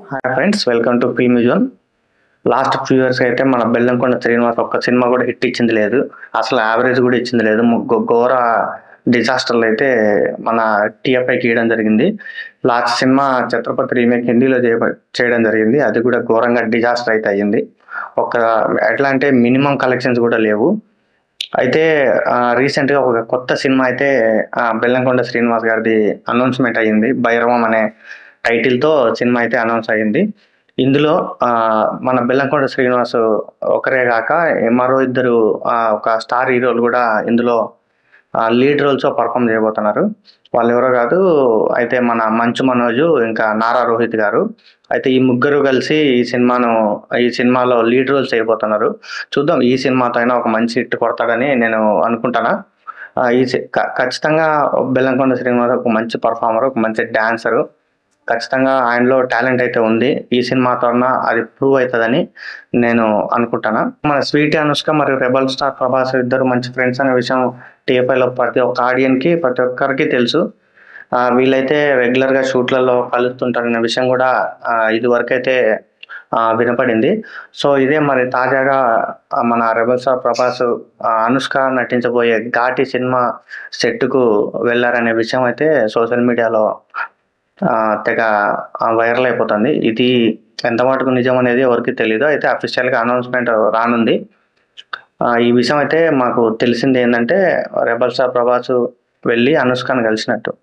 Hi friends, welcome to premium zone. Last few years అయితే మన బెల్లంకొండ శ్రీనివాస్ ఒక్క సినిమా కూడా హిట్ ఇచ్చింది లేదు. అసలు యావరేజ్ కూడా ఇచ్చింది లేదు. ఘోర డిజాస్టర్లు అయితే మన టీఎఫ్ఐకి ఇవ్వడం జరిగింది. లాస్ట్ సినిమా ఛత్రపతి రీమేక్ హిందీలో చేయడం జరిగింది. అది కూడా ఘోరంగా డిజాస్టర్ అయితే అయ్యింది. ఎట్లా అంటే మినిమం కలెక్షన్స్ కూడా లేవు. అయితే రీసెంట్గా ఒక కొత్త సినిమా అయితే బెల్లంకొండ శ్రీనివాస్ గారిది అనౌన్స్మెంట్ అయ్యింది. భైరవం అనే టైటిల్తో సినిమా అయితే అనౌన్స్ అయ్యింది. ఇందులో మన బెల్లంకొండ శ్రీనివాస్ ఒకరే కాక మరో ఇద్దరు ఒక స్టార్ హీరోలు కూడా ఇందులో లీడ్ రోల్స్ పర్ఫామ్ చేయబోతున్నారు. వాళ్ళు ఎవరో కాదు, అయితే మన మంచు మనోజు ఇంకా నారా రోహిత్ గారు. అయితే ఈ ముగ్గురు కలిసి ఈ సినిమాలో లీడ్ రోల్స్ చేయబోతున్నారు. చూద్దాం, ఈ సినిమాతో అయినా ఒక మంచి హిట్ కొడతాడని నేను అనుకుంటానా. ఖచ్చితంగా బెల్లంకొండ శ్రీనివాస్ ఒక మంచి పర్ఫార్మర్, ఒక మంచి డాన్సరు. ఖచ్చితంగా ఆయనలో టాలెంట్ అయితే ఉంది. ఈ సినిమాతో అది ప్రూవ్ అవుతుందని నేను అనుకుంటాను. మన స్వీటీ అనుష్క మరియు రెబల్ స్టార్ ప్రభాస్ ఇద్దరు మంచి ఫ్రెండ్స్ అనే విషయం టీఎఫ్ఐలో ప్రతి ఒక్క ఆడియన్కి, ప్రతి ఒక్కరికి తెలుసు. వీళ్ళైతే రెగ్యులర్గా షూట్లలో కలుస్తుంటారనే విషయం కూడా ఇది వరకైతే వినపడింది. సో ఇదే మరి తాజాగా మన రెబల్ స్టార్ ప్రభాస్ అనుష్క నటించబోయే ఘాటి సినిమా సెట్కు వెళ్ళారనే విషయం అయితే సోషల్ మీడియాలో తెగ వైరల్ అయిపోతుంది. ఇది ఎంత మటుకు నిజం అనేది ఎవరికి తెలియదు. అయితే అఫీషియల్గా అనౌన్స్మెంట్ రానుంది. ఈ విషయం అయితే మాకు తెలిసింది ఏంటంటే రెబల్ స్టార్ ప్రభాస్ వెళ్ళి అనుష్కను కలిసినట్టు.